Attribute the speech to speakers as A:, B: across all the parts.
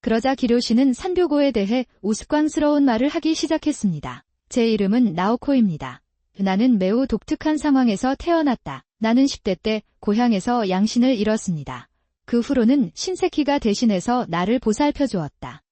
A: 그러자 기료씨는 산교고에 대해 우스꽝스러운 말을 하기 시작했습니다. 제 이름은 나오코입니다. 나는 매우 독특한 상황에서 태어났다. 나는 10대 때 고향에서 양신을 잃었습니다. 그 후로는 신세키가 대신해서 나를 보살펴 주었다.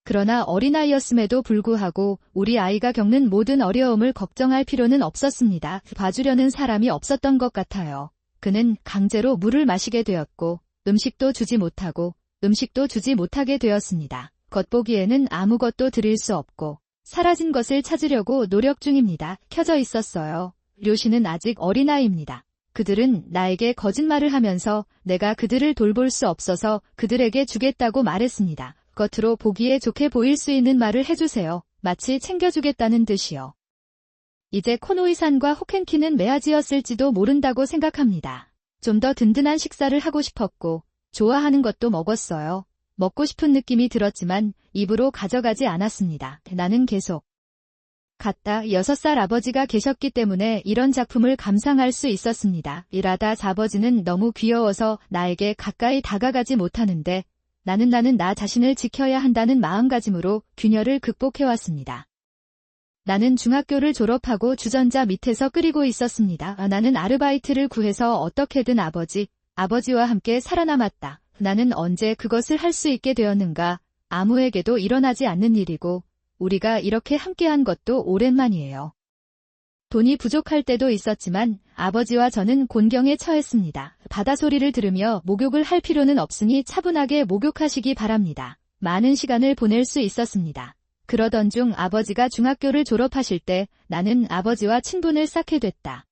A: 그러나 어린아이였음에도 불구하고 우리 아이가 겪는 모든 어려움을 걱정할 필요는 없었습니다. 봐주려는 사람이 없었던 것 같아요. 그는 강제로 물을 마시게 되었고 음식도 주지 못하게 되었습니다. 겉보기에는 아무것도 드릴 수 없고 사라진 것을 찾으려고 노력 중입니다. 켜져 있었어요. 료시는 아직 어린아이입니다. 그들은 나에게 거짓말을 하면서 내가 그들을 돌볼 수 없어서 그들에게 주겠다고 말했습니다. 겉으로 보기에 좋게 보일 수 있는 말을 해주세요. 마치 챙겨주겠다는 듯이요. 이제 코노이산과 호켄키는 매아지였을지도 모른다고 생각합니다. 좀 더 든든한 식사를 하고 싶었고 좋아하는 것도 먹었어요. 먹고 싶은 느낌이 들었지만 입으로 가져가지 않았습니다. 나는 계속 갔다. 6살 아버지가 계셨기 때문에 이런 작품을 감상할 수 있었습니다. 일하다 아버지는 너무 귀여워서 나에게 가까이 다가가지 못하는데 나는 나 자신을 지켜야 한다는 마음가짐으로 균열을 극복해왔습니다. 나는 중학교를 졸업하고 주전자 밑에서 끓이고 있었습니다. 나는 아르바이트를 구해서 어떻게든 아버지와 함께 살아남았다. 나는 언제 그것을 할 수 있게 되었는가? 아무에게도 일어나지 않는 일이고 우리가 이렇게 함께한 것도 오랜만이에요. 돈이 부족할 때도 있었지만 아버지와 저는 곤경에 처했습니다. 바다 소리를 들으며 목욕을 할 필요는 없으니 차분하게 목욕하시기 바랍니다. 많은 시간을 보낼 수 있었습니다. 그러던 중 아버지가 중학교를 졸업하실 때 나는 아버지와 친분을 쌓게 됐다.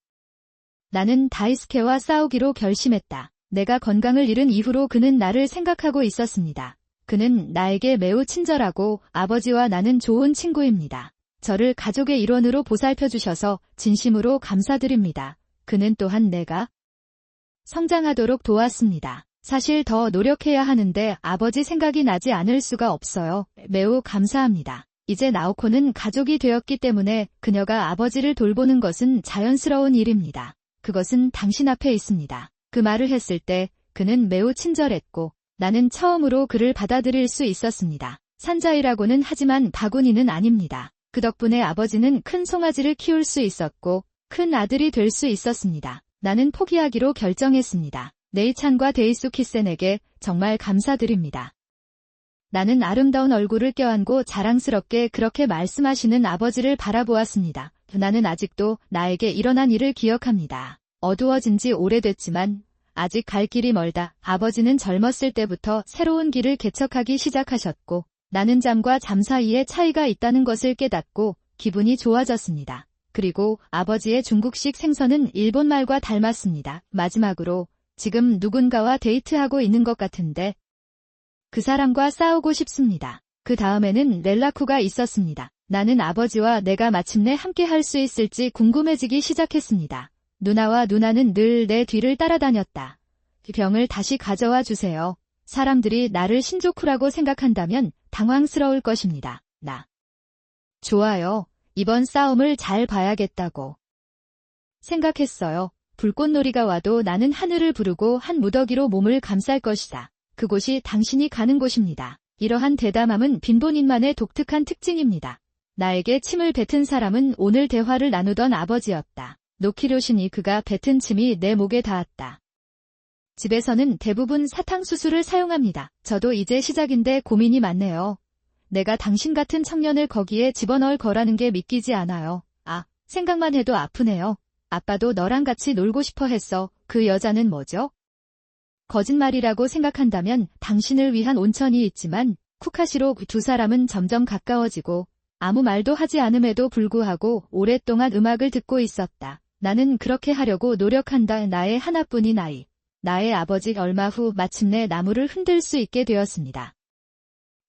A: 나는 다이스케와 싸우기로 결심했다. 내가 건강을 잃은 이후로 그는 나를 생각하고 있었습니다. 그는 나에게 매우 친절하고 아버지와 나는 좋은 친구입니다. 저를 가족의 일원으로 보살펴 주셔서 진심으로 감사드립니다. 그는 또한 내가 성장하도록 도왔습니다. 사실 더 노력해야 하는데 아버지 생각이 나지 않을 수가 없어요. 매우 감사합니다. 이제 나오코는 가족이 되었기 때문에 그녀가 아버지를 돌보는 것은 자연스러운 일입니다. 그것은 당신 앞에 있습니다. 그 말을 했을 때 그는 매우 친절했고 나는 처음으로 그를 받아들일 수 있었습니다. 산자이라고는 하지만 바구니는 아닙니다. 그 덕분에 아버지는 큰 송아지를 키울 수 있었고 큰 아들이 될 수 있었습니다. 나는 포기하기로 결정했습니다. 네이찬과 데이수키센에게 정말 감사드립니다. 나는 아름다운 얼굴을 껴안고 자랑스럽게 그렇게 말씀하시는 아버지를 바라보았습니다. 나는 아직도 나에게 일어난 일을 기억합니다. 어두워진 지 오래됐지만 아직 갈 길이 멀다. 아버지는 젊었을 때부터 새로운 길을 개척하기 시작하셨고 나는 잠과 잠 사이에 차이가 있다는 것을 깨닫고 기분이 좋아졌습니다. 그리고 아버지의 중국식 생선은 일본말과 닮았습니다. 마지막으로 지금 누군가와 데이트하고 있는 것 같은데 그 사람과 싸우고 싶습니다. 그 다음에는 렐라쿠가 있었습니다. 나는 아버지와 내가 마침내 함께 할 수 있을지 궁금해지기 시작했습니다. 누나는 늘 내 뒤를 따라다녔다. 병을 다시 가져와 주세요. 사람들이 나를 신조쿠라고 생각한다면 당황스러울 것입니다. 좋아요. 이번 싸움을 잘 봐야겠다고 생각했어요. 불꽃놀이가 와도 나는 하늘을 부르고 한 무더기로 몸을 감쌀 것이다. 그곳이 당신이 가는 곳입니다. 이러한 대담함은 빈본인만의 독특한 특징입니다. 나에게 침을 뱉은 사람은 오늘 대화를 나누던 아버지였다. 노키료시니 그가 뱉은 침이 내 목에 닿았다. 집에서는 대부분 사탕수수를 사용합니다. 저도 이제 시작인데 고민이 많네요. 내가 당신 같은 청년을 거기에 집어넣을 거라는 게 믿기지 않아요. 생각만 해도 아프네요. 아빠도 너랑 같이 놀고 싶어 했어. 그 여자는 뭐죠? 거짓말이라고 생각한다면 당신을 위한 온천이 있지만 쿠카시로 두 사람은 점점 가까워지고 아무 말도 하지 않음에도 불구하고 오랫동안 음악을 듣고 있었다. 나는 그렇게 하려고 노력한다. 나의 하나뿐인 아이. 나의 아버지 얼마 후 마침내 나무를 흔들 수 있게 되었습니다.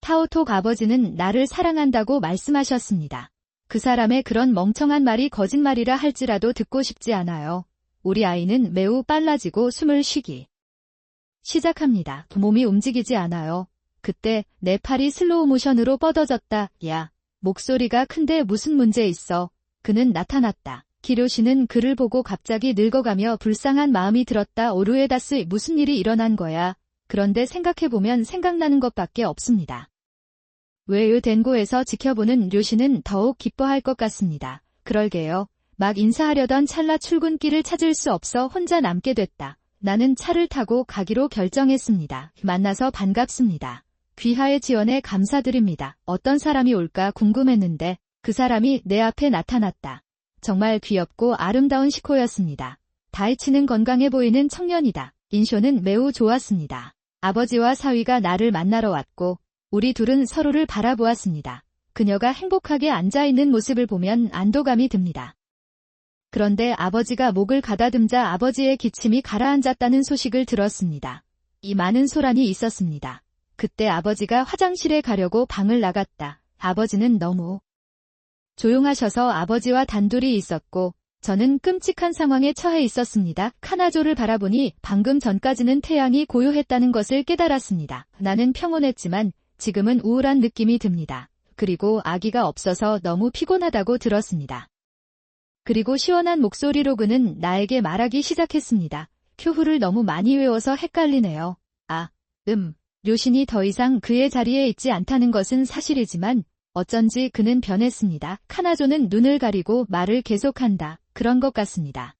A: 타오톡 아버지는 나를 사랑한다고 말씀하셨습니다. 그 사람의 그런 멍청한 말이 거짓말이라 할지라도 듣고 싶지 않아요. 우리 아이는 매우 빨라지고 숨을 쉬기 시작합니다. 몸이 움직이지 않아요. 그때 내 팔이 슬로우 모션으로 뻗어졌다. 야, 목소리가 큰데 무슨 문제 있어? 그는 나타났다. 기료시는 그를 보고 갑자기 늙어가며 불쌍한 마음이 들었다. 오루에다스 무슨 일이 일어난 거야? 그런데 생각해보면 생각나는 것밖에 없습니다. 외유 덴고에서 지켜보는 류씨는 더욱 기뻐할 것 같습니다. 그럴게요. 막 인사하려던 찰나 출근길을 찾을 수 없어 혼자 남게 됐다. 나는 차를 타고 가기로 결정했습니다. 만나서 반갑습니다. 귀하의 지원에 감사드립니다. 어떤 사람이 올까 궁금했는데 그 사람이 내 앞에 나타났다. 정말 귀엽고 아름다운 시코였습니다. 다이치는 건강해 보이는 청년이다. 인쇼는 매우 좋았습니다. 아버지와 사위가 나를 만나러 왔고 우리 둘은 서로를 바라보았습니다. 그녀가 행복하게 앉아있는 모습을 보면 안도감이 듭니다. 그런데 아버지가 목을 가다듬자 아버지의 기침이 가라앉았다는 소식을 들었습니다. 이 많은 소란이 있었습니다. 그때 아버지가 화장실에 가려고 방을 나갔다. 아버지는 너무 조용하셔서 아버지와 단둘이 있었고 저는 끔찍한 상황에 처해 있었습니다. 카나조를 바라보니 방금 전까지는 태양이 고요했다는 것을 깨달았습니다. 나는 평온했지만 지금은 우울한 느낌이 듭니다. 그리고 아기가 없어서 너무 피곤하다고 들었습니다. 그리고 시원한 목소리로 그는 나에게 말하기 시작했습니다. 큐후를 너무 많이 외워서 헷갈리네요. 류신이 더 이상 그의 자리에 있지 않다는 것은 사실이지만 어쩐지 그는 변했습니다. 카나조는 눈을 가리고 말을 계속한다. 그런 것 같습니다.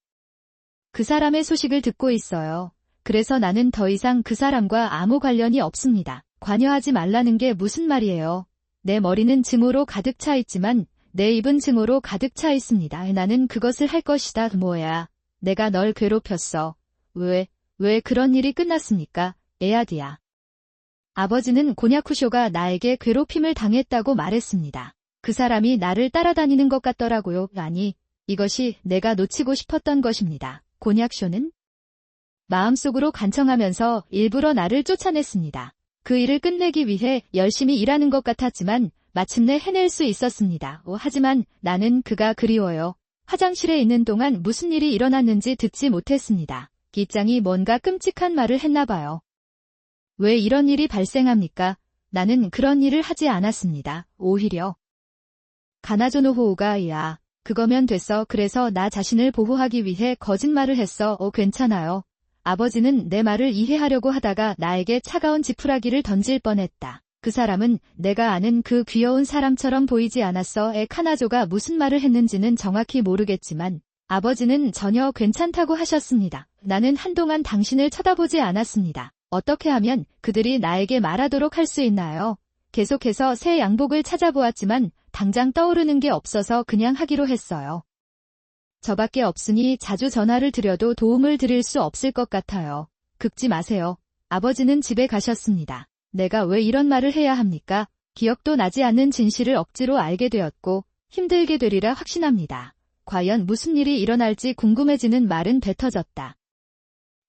A: 그 사람의 소식을 듣고 있어요. 그래서 나는 더 이상 그 사람과 아무 관련이 없습니다. 관여하지 말라는 게 무슨 말이에요. 내 머리는 증오로 가득 차 있지만 내 입은 증오로 가득 차 있습니다. 나는 그것을 할 것이다. 뭐야. 내가 널 괴롭혔어. 왜 그런 일이 끝났습니까? 에아디야. 아버지는 고냐쿠쇼가 나에게 괴롭힘을 당했다고 말했습니다. 그 사람이 나를 따라다니는 것 같더라고요. 아니, 이것이 내가 놓치고 싶었던 것입니다. 고냐쿠쇼는 마음속으로 간청하면서 일부러 나를 쫓아냈습니다. 그 일을 끝내기 위해 열심히 일하는 것 같았지만 마침내 해낼 수 있었습니다. 하지만 나는 그가 그리워요. 화장실에 있는 동안 무슨 일이 일어났는지 듣지 못했습니다. 기장이 뭔가 끔찍한 말을 했나 봐요. 왜 이런 일이 발생합니까? 나는 그런 일을 하지 않았습니다. 오히려 가나조노호우가 그거면 됐어. 그래서 나 자신을 보호하기 위해 거짓말을 했어. 괜찮아요. 아버지는 내 말을 이해하려고 하다가 나에게 차가운 지푸라기를 던질 뻔했다. 그 사람은 내가 아는 그 귀여운 사람처럼 보이지 않았어. 카나조가 무슨 말을 했는지는 정확히 모르겠지만 아버지는 전혀 괜찮다고 하셨습니다. 나는 한동안 당신을 쳐다보지 않았습니다. 어떻게 하면 그들이 나에게 말하도록 할 수 있나요? 계속해서 새 양복을 찾아보았지만 당장 떠오르는 게 없어서 그냥 하기로 했어요. 저밖에 없으니 자주 전화를 드려도 도움을 드릴 수 없을 것 같아요. 긁지 마세요. 아버지는 집에 가셨습니다. 내가 왜 이런 말을 해야 합니까? 기억도 나지 않는 진실을 억지로 알게 되었고 힘들게 되리라 확신합니다. 과연 무슨 일이 일어날지 궁금해지는 말은 뱉어졌다.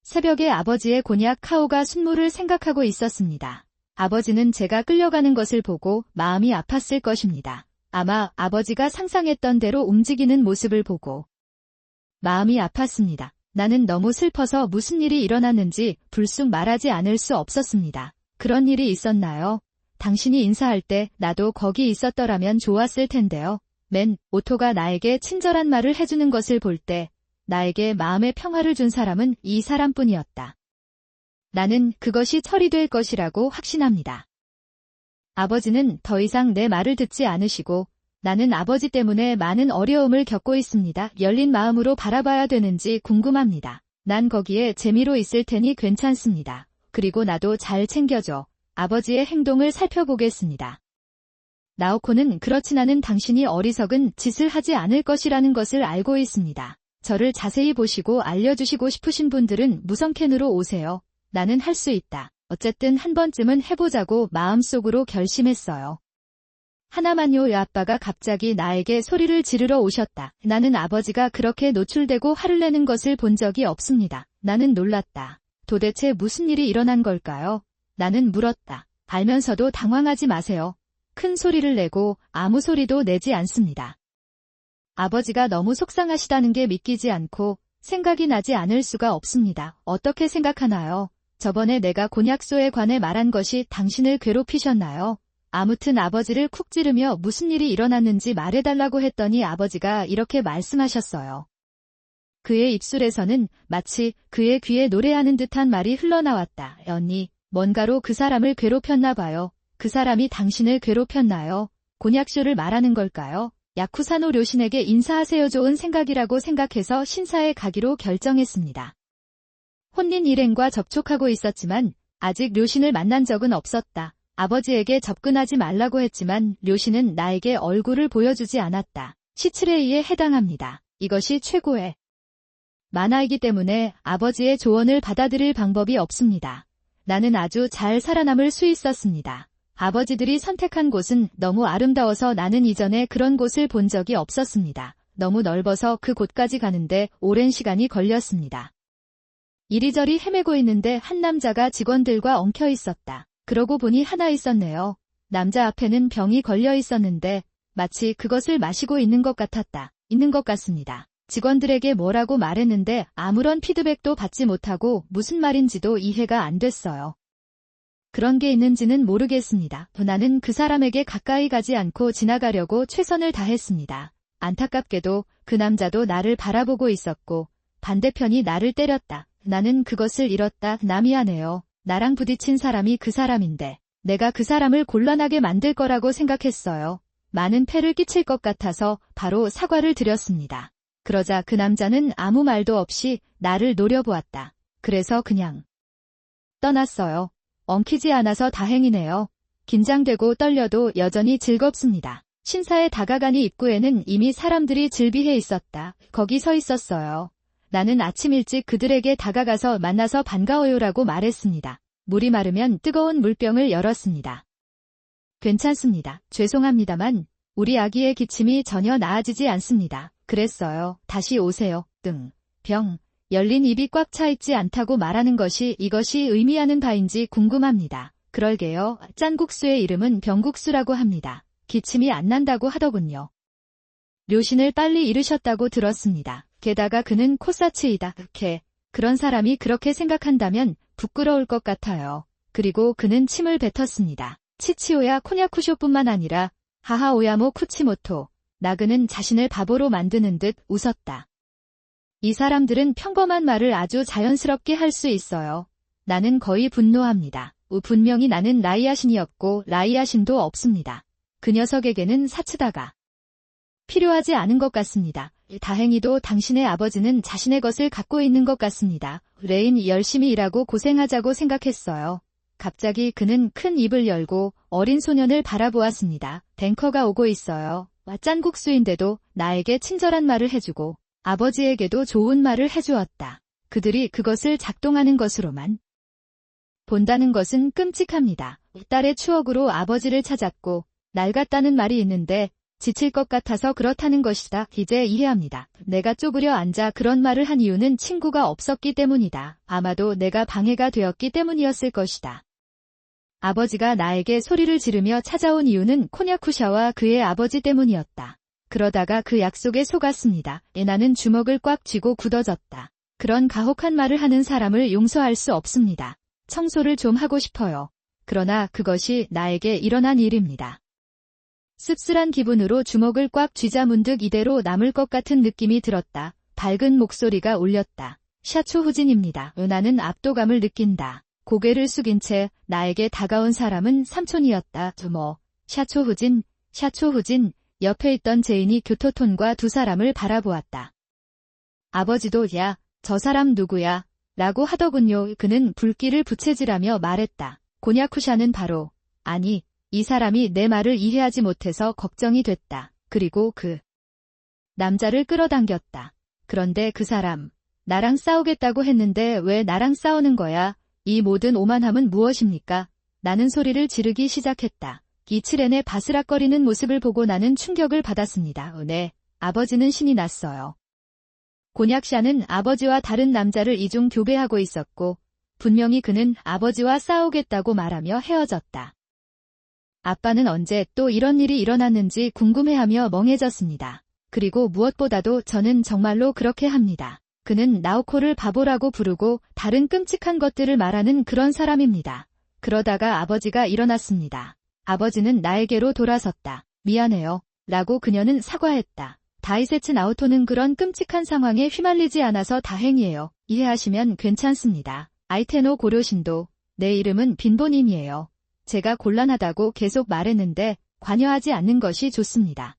A: 새벽에 아버지의 곤약 카오가 순물을 생각하고 있었습니다. 아버지는 제가 끌려가는 것을 보고 마음이 아팠을 것입니다. 아마 아버지가 상상했던 대로 움직이는 모습을 보고 마음이 아팠습니다. 나는 너무 슬퍼서 무슨 일이 일어났는지 불쑥 말하지 않을 수 없었습니다. 그런 일이 있었나요? 당신이 인사할 때 나도 거기 있었더라면 좋았을 텐데요. 오토가 나에게 친절한 말을 해주는 것을 볼 때 나에게 마음의 평화를 준 사람은 이 사람뿐이었다. 나는 그것이 처리될 것이라고 확신합니다. 아버지는 더 이상 내 말을 듣지 않으시고 나는 아버지 때문에 많은 어려움을 겪고 있습니다. 열린 마음으로 바라봐야 되는지 궁금합니다. 난 거기에 재미로 있을 테니 괜찮습니다. 그리고 나도 잘 챙겨줘. 아버지의 행동을 살펴보겠습니다. 나오코는 그렇진 않은 당신이 어리석은 짓을 하지 않을 것이라는 것을 알고 있습니다. 저를 자세히 보시고 알려주시고 싶으신 분들은 무성캔으로 오세요. 나는 할 수 있다. 어쨌든 한 번쯤은 해보자고 마음속으로 결심했어요. 하나만요. 아빠가 갑자기 나에게 소리를 지르러 오셨다. 나는 아버지가 그렇게 노출되고 화를 내는 것을 본 적이 없습니다. 나는 놀랐다. 도대체 무슨 일이 일어난 걸까요? 나는 물었다. 알면서도 당황하지 마세요. 큰 소리를 내고 아무 소리도 내지 않습니다. 아버지가 너무 속상하시다는 게 믿기지 않고 생각이 나지 않을 수가 없습니다. 어떻게 생각하나요? 저번에 내가 곤약소에 관해 말한 것이 당신을 괴롭히셨나요? 아무튼 아버지를 쿡 찌르며 무슨 일이 일어났는지 말해달라고 했더니 아버지가 이렇게 말씀하셨어요. 그의 입술에서는 마치 그의 귀에 노래하는 듯한 말이 흘러나왔다. 언니, 뭔가로 그 사람을 괴롭혔나 봐요. 그 사람이 당신을 괴롭혔나요? 곤약쇼를 말하는 걸까요? 야쿠사노 료신에게 인사하세요. 좋은 생각이라고 생각해서 신사에 가기로 결정했습니다. 혼린 일행과 접촉하고 있었지만 아직 료신을 만난 적은 없었다. 아버지에게 접근하지 말라고 했지만 료신은 나에게 얼굴을 보여주지 않았다. 시츠레이에 해당합니다. 이것이 최고의 만화이기 때문에 아버지의 조언을 받아들일 방법이 없습니다. 나는 아주 잘 살아남을 수 있었습니다. 아버지들이 선택한 곳은 너무 아름다워서 나는 이전에 그런 곳을 본 적이 없었습니다. 너무 넓어서 그 곳까지 가는데 오랜 시간이 걸렸습니다. 이리저리 헤매고 있는데 한 남자가 직원들과 엉켜 있었다. 그러고 보니 하나 있었네요. 남자 앞에는 병이 걸려 있었는데 마치 그것을 마시고 있는 것 같았다. 있는 것 같습니다. 직원들에게 뭐라고 말했는데 아무런 피드백도 받지 못하고 무슨 말인지도 이해가 안 됐어요. 그런 게 있는지는 모르겠습니다. 나는 그 사람에게 가까이 가지 않고 지나가려고 최선을 다했습니다. 안타깝게도 그 남자도 나를 바라보고 있었고 반대편이 나를 때렸다. 나는 그것을 잃었다. 나 미안해요. 나랑 부딪힌 사람이 그 사람인데 내가 그 사람을 곤란하게 만들 거라고 생각했어요. 많은 폐를 끼칠 것 같아서 바로 사과를 드렸습니다. 그러자 그 남자는 아무 말도 없이 나를 노려보았다. 그래서 그냥 떠났어요. 엉키지 않아서 다행이네요. 긴장되고 떨려도 여전히 즐겁습니다. 신사에 다가가니 입구에는 이미 사람들이 즐비해 있었다. 거기 서 있었어요. 나는 아침 일찍 그들에게 다가가서 만나서 반가워요라고 말했습니다. 물이 마르면 뜨거운 물병을 열었습니다. 괜찮습니다. 죄송합니다만 우리 아기의 기침이 전혀 나아지지 않습니다. 그랬어요. 다시 오세요. 병. 열린 입이 꽉 차 있지 않다고 말하는 것이 이것이 의미하는 바인지 궁금합니다. 그럴게요. 짠국수의 이름은 병국수라고 합니다. 기침이 안 난다고 하더군요. 료신을 빨리 잃으셨다고 들었습니다. 게다가 그는 코사츠이다. 그런 사람이 그렇게 생각한다면 부끄러울 것 같아요. 그리고 그는 침을 뱉었습니다. 치치오야 코냐쿠쇼뿐만 아니라 하하오야모 쿠치모토. 나그는 자신을 바보로 만드는 듯 웃었다. 이 사람들은 평범한 말을 아주 자연스럽게 할 수 있어요. 나는 거의 분노합니다. 분명히 나는 라이아신이었고 라이아신도 없습니다. 그 녀석에게는 사츠다가 필요하지 않은 것 같습니다. 다행히도 당신의 아버지는 자신의 것을 갖고 있는 것 같습니다. 레인 열심히 일하고 고생하자고 생각했어요. 갑자기 그는 큰 입을 열고 어린 소년을 바라보았습니다. 탱커가 오고 있어요. 짠국수인데도 나에게 친절한 말을 해주고 아버지에게도 좋은 말을 해주었다. 그들이 그것을 작동하는 것으로만 본다는 것은 끔찍합니다. 딸의 추억으로 아버지를 찾았고 낡았다는 말이 있는데 지칠 것 같아서 그렇다는 것이다. 이제 이해합니다. 내가 쪼그려 앉아 그런 말을 한 이유는 친구가 없었기 때문이다. 아마도 내가 방해가 되었기 때문이었을 것이다. 아버지가 나에게 소리를 지르며 찾아온 이유는 코냐쿠샤와 그의 아버지 때문이었다. 그러다가 그 약속에 속았습니다. 나는 주먹을 꽉 쥐고 굳어졌다. 그런 가혹한 말을 하는 사람을 용서할 수 없습니다. 청소를 좀 하고 싶어요. 그러나 그것이 나에게 일어난 일입니다. 씁쓸한 기분으로 주먹을 꽉 쥐자 문득 이대로 남을 것 같은 느낌이 들었다. 밝은 목소리가 울렸다. 샤초 후진입니다. 나는 압도감을 느낀다. 고개를 숙인 채 나에게 다가온 사람은 삼촌이었다. 샤초 후진. 옆에 있던 제인이 교토톤과 두 사람을 바라보았다. 아버지도 야, 저 사람 누구야? 라고 하더군요. 그는 불길을 부채질하며 말했다. 고냐쿠샤는 바로, 아니, 이 사람이 내 말을 이해하지 못해서 걱정이 됐다. 그리고 그 남자를 끌어당겼다. 그런데 그 사람, 나랑 싸우겠다고 했는데 왜 나랑 싸우는 거야? 이 모든 오만함은 무엇입니까? 나는 소리를 지르기 시작했다. 이치렌의 바스락거리는 모습을 보고 나는 충격을 받았습니다. 네, 아버지는 신이 났어요. 곤약샤는 아버지와 다른 남자를 이중 교배하고 있었고 분명히 그는 아버지와 싸우겠다고 말하며 헤어졌다. 아빠는 언제 또 이런 일이 일어났는지 궁금해하며 멍해졌습니다. 그리고 무엇보다도 저는 정말로 그렇게 합니다. 그는 나오코를 바보라고 부르고 다른 끔찍한 것들을 말하는 그런 사람입니다. 그러다가 아버지가 일어났습니다. 아버지는 나에게로 돌아섰다. 미안해요. 라고 그녀는 사과했다. 다이세츠 나오토는 그런 끔찍한 상황에 휘말리지 않아서 다행이에요. 이해하시면 괜찮습니다. 아이테노 고료신도 내 이름은 빈본인이에요. 제가 곤란하다고 계속 말했는데 관여하지 않는 것이 좋습니다.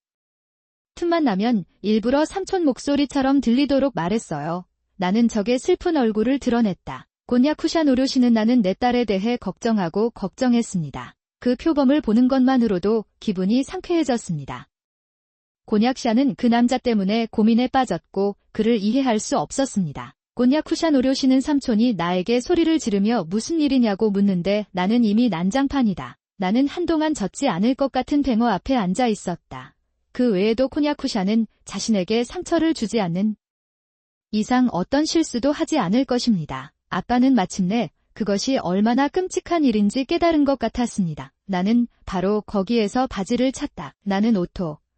A: 틈만 나면 일부러 삼촌 목소리처럼 들리도록 말했어요. 나는 적의 슬픈 얼굴을 드러냈다. 곤야쿠샤 노료시는 나는 내 딸에 대해 걱정하고 걱정했습니다. 그 표범을 보는 것만으로도 기분이 상쾌해졌습니다. 곤약샤는 그 남자 때문에 고민에 빠졌고 그를 이해할 수 없었습니다. 곤야쿠샤 노료시는 삼촌이 나에게 소리를 지르며 무슨 일이냐고 묻는데 나는 이미 난장판이다. 나는 한동안 젖지 않을 것 같은 뱅어 앞에 앉아 있었다. 그 외에도 곤야쿠샤는 자신에게 상처를 주지 않는 이상 어떤 실수도 하지 않을 것입니다. 아빠는 마침내 그것이 얼마나 끔찍한 일인지 깨달은 것 같았습니다. 나는 바로 거기에서 바지를 찼다. 나는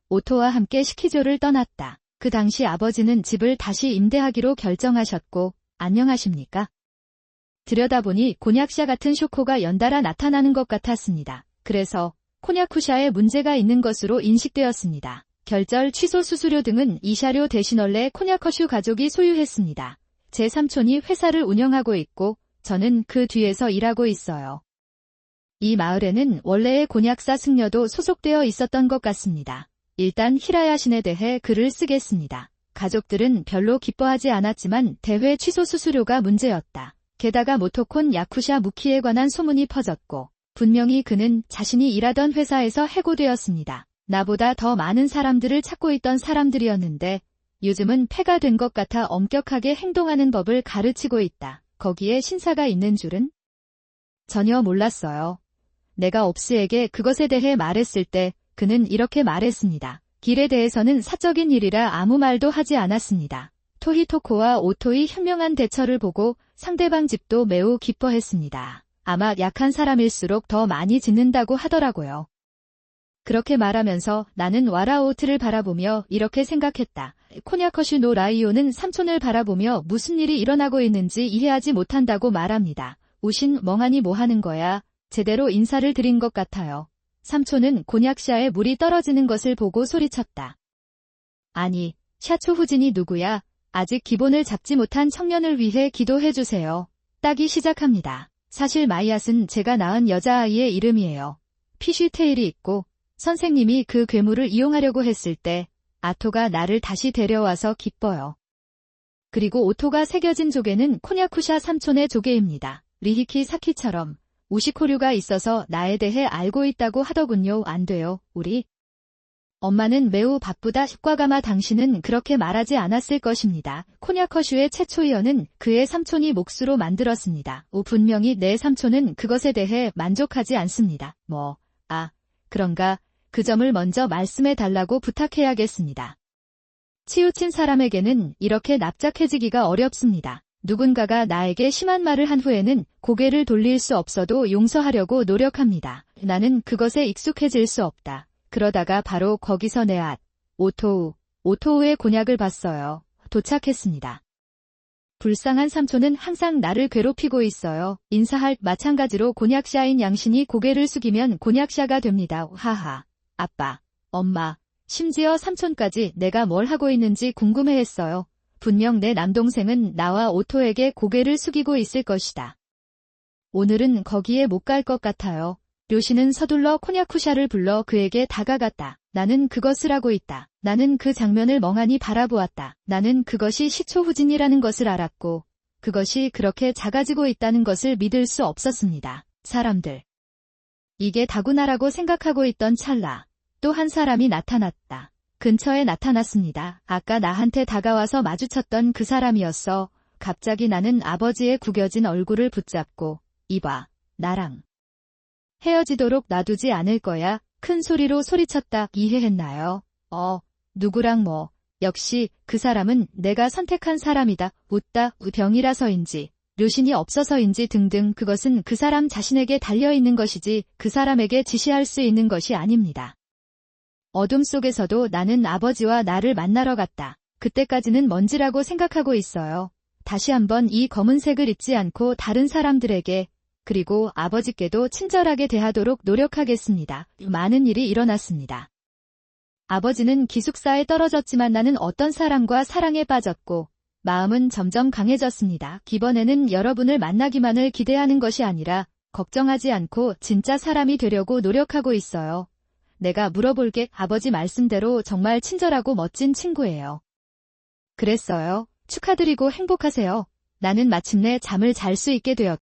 A: 오토와 함께 시키조를 떠났다. 그 당시 아버지는 집을 다시 임대하기로 결정하셨고, 안녕하십니까? 들여다보니 곤약샤 같은 쇼코가 연달아 나타나는 것 같았습니다. 그래서 코냐쿠샤에 문제가 있는 것으로 인식되었습니다. 결절 취소 수수료 등은 이샤료 대신 원래 코냐커슈 가족이 소유했습니다. 제 삼촌이 회사를 운영하고 있고 저는 그 뒤에서 일하고 있어요. 이 마을에는 원래의 곤약사 승려도 소속되어 있었던 것 같습니다. 일단 히라야신에 대해 글을 쓰겠습니다. 가족들은 별로 기뻐하지 않았지만 대회 취소 수수료가 문제였다. 게다가 모토콘 야쿠샤 무키에 관한 소문이 퍼졌고 분명히 그는 자신이 일하던 회사에서 해고되었습니다. 나보다 더 많은 사람들을 찾고 있던 사람들이었는데 요즘은 폐가 된 것 같아 엄격하게 행동하는 법을 가르치고 있다. 거기에 신사가 있는 줄은 전혀 몰랐어요. 내가 옵스에게 그것에 대해 말했을 때 그는 이렇게 말했습니다. 길에 대해서는 사적인 일이라 아무 말도 하지 않았습니다. 토히토코와 오토의 현명한 대처를 보고 상대방 집도 매우 기뻐했습니다. 아마 약한 사람일수록 더 많이 짓는다고 하더라고요. 그렇게 말하면서 나는 와라오트를 바라보며 이렇게 생각했다. 코냐커슈 노 라이오는 삼촌을 바라보며 무슨 일이 일어나고 있는지 이해하지 못한다고 말합니다. 우신 멍하니 뭐 하는 거야? 제대로 인사를 드린 것 같아요. 삼촌은 곤약샤에 물이 떨어지는 것을 보고 소리쳤다. 아니, 샤초후진이 누구야? 아직 기본을 잡지 못한 청년을 위해 기도해주세요. 따기 시작합니다. 사실 마이앗은 제가 낳은 여자아이의 이름이에요. 피쉬테일이 있고 선생님이 그 괴물을 이용하려고 했을 때 아토가 나를 다시 데려와서 기뻐요. 그리고 오토가 새겨진 조개는 코냐쿠샤 삼촌의 조개입니다. 리히키 사키처럼 우시코류가 있어서 나에 대해 알고 있다고 하더군요. 안 돼요, 우리. 엄마는 매우 바쁘다. 과가마 당신은 그렇게 말하지 않았을 것입니다. 코냐커슈의 최초이어는 그의 삼촌이 몫으로 만들었습니다. 분명히 내 삼촌은 그것에 대해 만족하지 않습니다. 그런가. 그 점을 먼저 말씀해 달라고 부탁해야겠습니다. 치우친 사람에게는 이렇게 납작해지기가 어렵습니다. 누군가가 나에게 심한 말을 한 후에는 고개를 돌릴 수 없어도 용서하려고 노력합니다. 나는 그것에 익숙해질 수 없다. 그러다가 바로 거기서 내 오토우의 곤약을 봤어요. 도착했습니다. 불쌍한 삼촌은 항상 나를 괴롭히고 있어요. 인사할 마찬가지로 곤약샤인 양신이 고개를 숙이면 곤약샤가 됩니다. 하하. 아빠, 엄마, 심지어 삼촌까지 내가 뭘 하고 있는지 궁금해했어요. 분명 내 남동생은 나와 오토에게 고개를 숙이고 있을 것이다. 오늘은 거기에 못 갈 것 같아요. 료시는 서둘러 코냐쿠샤를 불러 그에게 다가갔다. 나는 그것을 하고 있다. 나는 그 장면을 멍하니 바라보았다. 나는 그것이 시초후진이라는 것을 알았고 그것이 그렇게 작아지고 있다는 것을 믿을 수 없었습니다. 사람들. 이게 다구나라고 생각하고 있던 찰나. 또 한 사람이 나타났다. 근처에 나타났습니다. 아까 나한테 다가와서 마주쳤던 그 사람이었어. 갑자기 나는 아버지의 구겨진 얼굴을 붙잡고 이봐, 나랑 헤어지도록 놔두지 않을 거야. 큰 소리로 소리쳤다. 이해했나요? 누구랑 뭐. 역시 그 사람은 내가 선택한 사람이다. 웃다. 병이라서인지 료신이 없어서인지 등등 그것은 그 사람 자신에게 달려있는 것이지 그 사람에게 지시할 수 있는 것이 아닙니다. 어둠 속에서도 나는 아버지와 나를 만나러 갔다. 그때까지는 먼지라고 생각하고 있어요. 다시 한번 이 검은색을 잊지 않고 다른 사람들에게 그리고 아버지께도 친절하게 대하도록 노력하겠습니다. 많은 일이 일어났습니다. 아버지는 기숙사에 떨어졌지만 나는 어떤 사람과 사랑에 빠졌고 마음은 점점 강해졌습니다. 이번에는 여러분을 만나기만을 기대하는 것이 아니라 걱정하지 않고 진짜 사람이 되려고 노력하고 있어요. 내가 물어볼게. 아버지 말씀대로 정말 친절하고 멋진 친구예요. 그랬어요. 축하드리고 행복하세요. 나는 마침내 잠을 잘 수 있게 되었다.